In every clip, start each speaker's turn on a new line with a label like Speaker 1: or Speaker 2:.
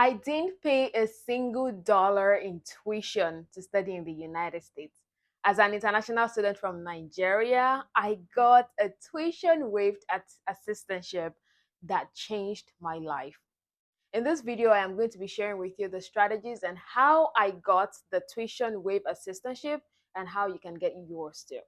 Speaker 1: I didn't pay a single dollar in tuition to study in the United States. As an international student from Nigeria, I got a tuition waived at assistantship that changed my life. In this video, I am going to be sharing with you the strategies and how I got the tuition waive assistantship and how you can get yours too.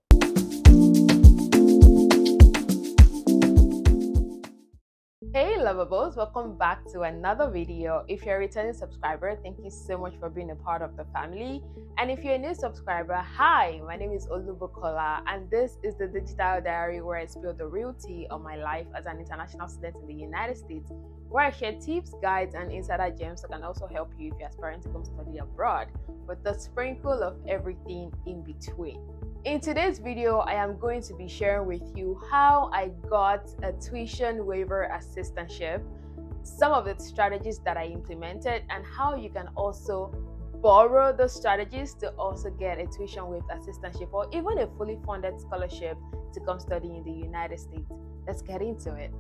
Speaker 1: Hey Lovables, welcome back to another video. If you're a returning subscriber, thank you so much for being a part of the family. And if you're a new subscriber, hi, my name is Olubukola and this is the digital diary where I spill the real tea of my life as an international student in the United States, where I share tips, guides, and insider gems that can also help you if you're aspiring to come study abroad, with the sprinkle of everything in between. In today's video, I am going to be sharing with you how I got a tuition waiver assistantship, some of the strategies that I implemented, and how you can also borrow the strategies to also get a tuition waived assistantship or even a fully funded scholarship to come study in the United States. Let's get into it.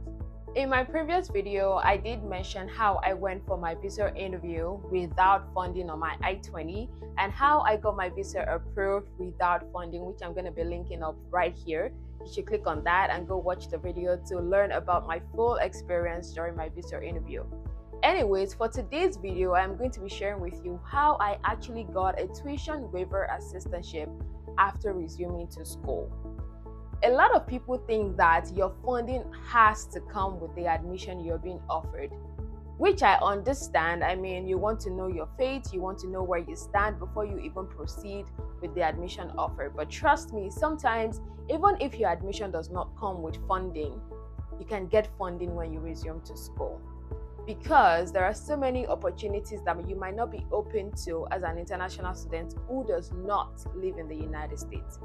Speaker 1: In my previous video, I did mention how I went for my visa interview without funding on my I-20 and how I got my visa approved without funding, which I'm going to be linking up right here. You should click on that and go watch the video to learn about my full experience during my visa interview. Anyways, for today's video, I'm going to be sharing with you how I actually got a tuition waiver assistantship after resuming to school. A lot of people think that your funding has to come with the admission you're being offered, which I understand. I mean, you want to know your fate, you want to know where you stand before you even proceed with the admission offer. But trust me, sometimes, even if your admission does not come with funding, you can get funding when you resume to school. Because there are so many opportunities that you might not be open to as an international student who does not live in the United States.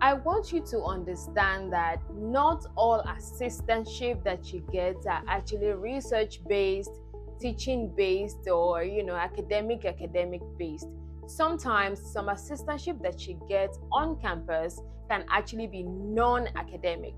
Speaker 1: I want you to understand that not all assistantship that you get are actually research-based, teaching-based, or academic based. Sometimes some assistantship that you get on campus can actually be non-academic.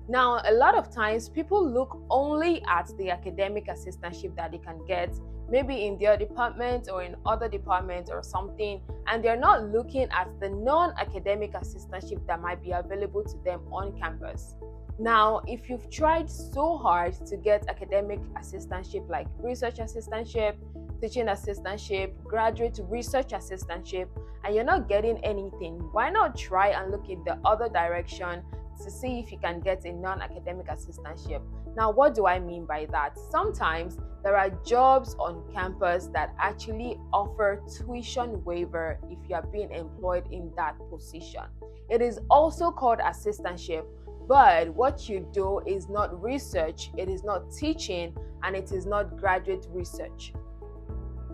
Speaker 1: Now, a lot of times people look only at the academic assistantship that they can get, maybe in their department or in other departments or something, and they're not looking at the non-academic assistantship that might be available to them on campus. Now, if you've tried so hard to get academic assistantship like research assistantship, teaching assistantship, graduate research assistantship, and you're not getting anything, why not try and look in the other direction to see if you can get a non-academic assistantship? Now, what do I mean by that? Sometimes there are jobs on campus that actually offer tuition waiver if you are being employed in that position. It is also called assistantship, but what you do is not research, it is not teaching, and it is not graduate research,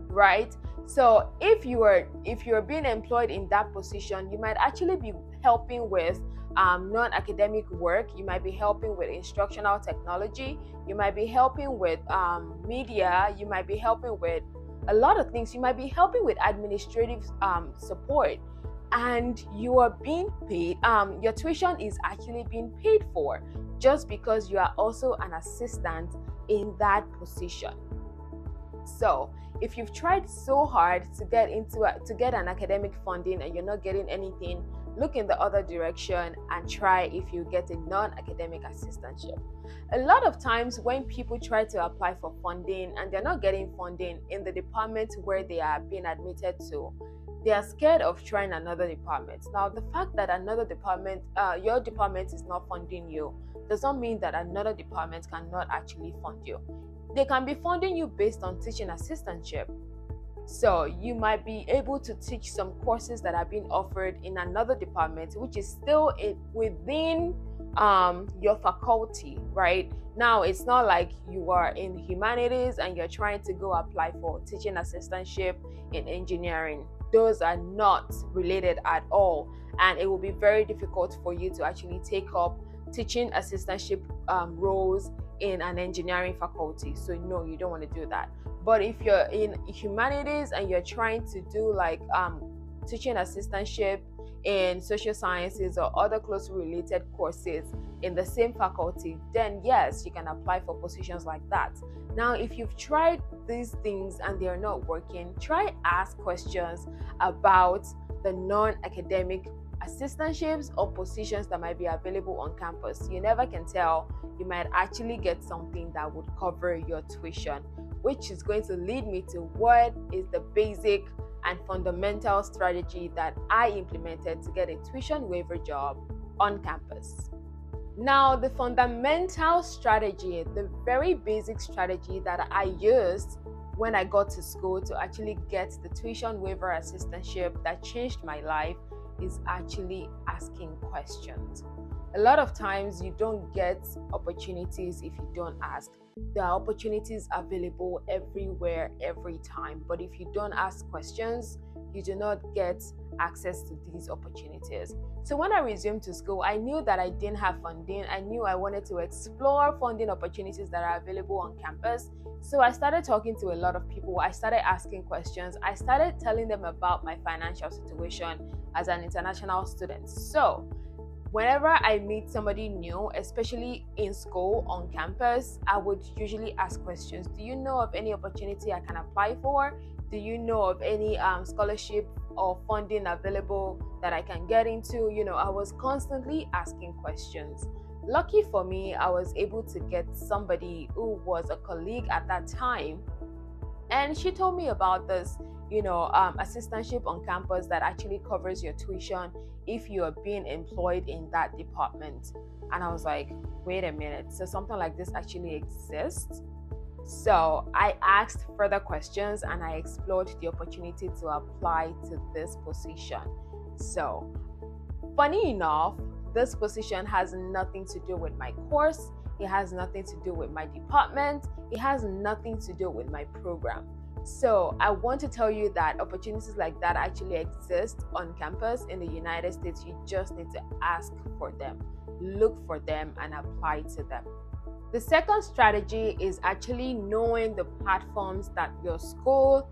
Speaker 1: right? So if you are being employed in that position, you might actually be helping with non-academic work. You might be helping with instructional technology. You might be helping with media. You might be helping with a lot of things. You might be helping with administrative support, and you are being paid. Your tuition is actually being paid for just because you are also an assistant in that position. So if you've tried so hard to get an academic funding and you're not getting anything, look in the other direction and try if you get a non-academic assistantship. A lot of times when people try to apply for funding and they're not getting funding in the department where they are being admitted to, they are scared of trying another department. Now, the fact that another department, your department is not funding you, does not mean that another department cannot actually fund you. They can be funding you based on teaching assistantship. So you might be able to teach some courses that are being offered in another department, which is still within your faculty, right? Now, it's not like you are in humanities and you're trying to go apply for teaching assistantship in engineering. Those are not related at all, and it will be very difficult for you to actually take up teaching assistantship roles in an engineering faculty. So no, you don't want to do that. But if you're in humanities and you're trying to do like teaching assistantship in social sciences or other closely related courses, in the same faculty, then yes, you can apply for positions like that. Now, if you've tried these things and they're not working, try ask questions about the non-academic assistantships or positions that might be available on campus. You never can tell, you might actually get something that would cover your tuition, which is going to lead me to what is the basic and fundamental strategy that I implemented to get a tuition waiver job on campus. Now, the fundamental strategy, the very basic strategy that I used when I got to school to actually get the tuition waiver assistantship that changed my life is actually asking questions. A lot of times you don't get opportunities if you don't ask. There are opportunities available everywhere, every time, but if you don't ask questions, you do not get access to these opportunities. So when I resumed to school, I knew that I didn't have funding. I knew I wanted to explore funding opportunities that are available on campus. So I started talking to a lot of people. I started asking questions. I started telling them about my financial situation as an international student. So whenever I meet somebody new, especially in school, on campus, I would usually ask questions. Do you know of any opportunity I can apply for? Do you know of any scholarship or funding available that I can get into? I was constantly asking questions. Lucky for me, I was able to get somebody who was a colleague at that time, and she told me about this assistantship on campus that actually covers your tuition if you are being employed in that department. And I was like, wait a minute, so something like this actually exists? So I asked further questions and I explored the opportunity to apply to this position. So funny enough, this position has nothing to do with my course. It has nothing to do with my department. It has nothing to do with my program. So I want to tell you that opportunities like that actually exist on campus in the United States. You just need to ask for them, look for them, and apply to them. The second strategy is actually knowing the platforms that your school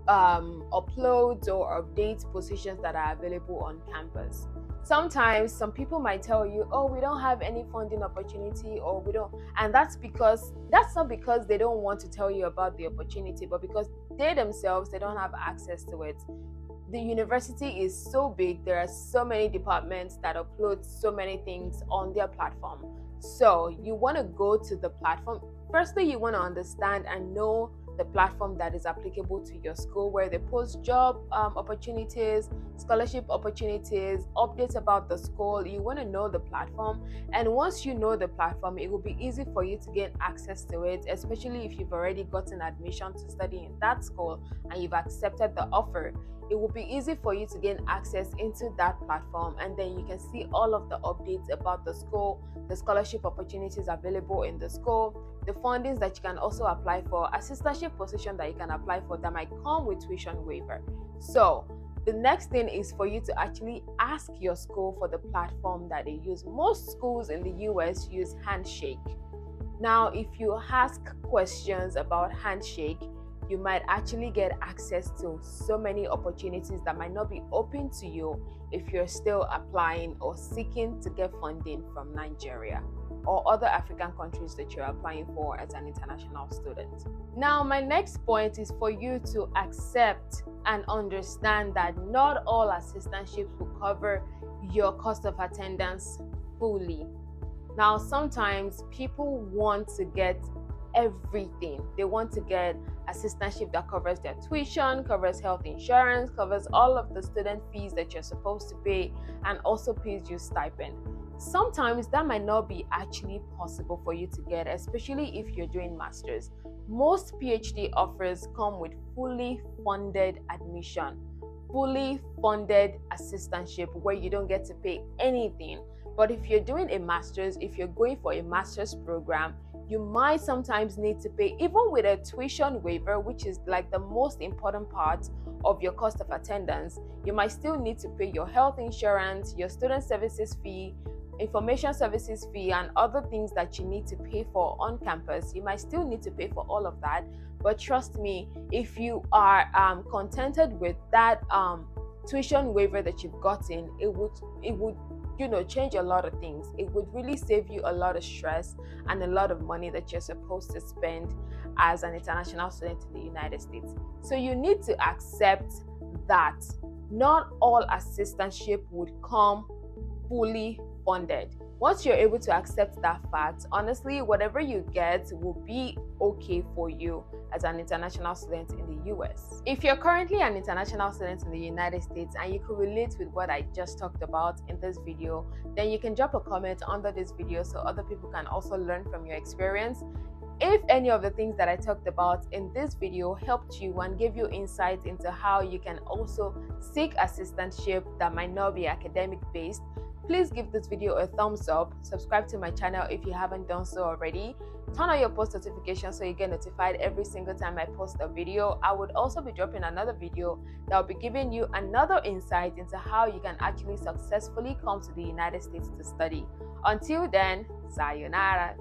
Speaker 1: uploads or updates positions that are available on campus. Sometimes some people might tell you, oh, we don't have any funding opportunity, or we don't, and that's not because they don't want to tell you about the opportunity, but because they themselves, they don't have access to it. The university is so big, there are so many departments that upload so many things on their platform. So you want to go to the platform. Firstly, you want to understand and know the platform that is applicable to your school, where they post job opportunities, scholarship opportunities, updates about the school. You want to know the platform, and once you know the platform, it will be easy for you to gain access to it, especially if you've already gotten admission to study in that school and you've accepted the offer. It will be easy for you to gain access into that platform, and then you can see all of the updates about the school, the scholarship opportunities available in the school, the fundings that you can also apply for, assistantship position that you can apply for that might come with tuition waiver. So the next thing is for you to actually ask your school for the platform that they use. Most schools in the US use Handshake. Now, if you ask questions about Handshake, you might actually get access to so many opportunities that might not be open to you if you're still applying or seeking to get funding from Nigeria or other African countries that you're applying for as an international student. Now, my next point is for you to accept and understand that not all assistantships will cover your cost of attendance fully. Now, sometimes people want to get everything. They want to get assistantship that covers their tuition, covers health insurance, covers all of the student fees that you're supposed to pay, and also pays you stipend. Sometimes that might not be actually possible for you to get, especially if you're doing masters. Most PhD offers come with fully funded admission, fully funded assistantship where you don't get to pay anything. But if you're doing a master's, if you're going for a master's program, you might sometimes need to pay, even with a tuition waiver, which is like the most important part of your cost of attendance. You might still need to pay your health insurance, your student services fee, information services fee, and other things that you need to pay for on campus. You might still need to pay for all of that. But trust me, if you are contented with that tuition waiver that you've gotten, it would change a lot of things. It would really save you a lot of stress and a lot of money that you're supposed to spend as an international student in the United States. So you need to accept that not all assistantship would come fully funded. Once you're able to accept that fact, honestly, whatever you get will be okay for you as an international student in the US. If you're currently an international student in the United States and you could relate with what I just talked about in this video, then you can drop a comment under this video so other people can also learn from your experience. If any of the things that I talked about in this video helped you and gave you insight into how you can also seek assistantship that might not be academic based, please give this video a thumbs up, subscribe to my channel if you haven't done so already, turn on your post notifications so you get notified every single time I post a video. I would also be dropping another video that will be giving you another insight into how you can actually successfully come to the United States to study. Until then, sayonara.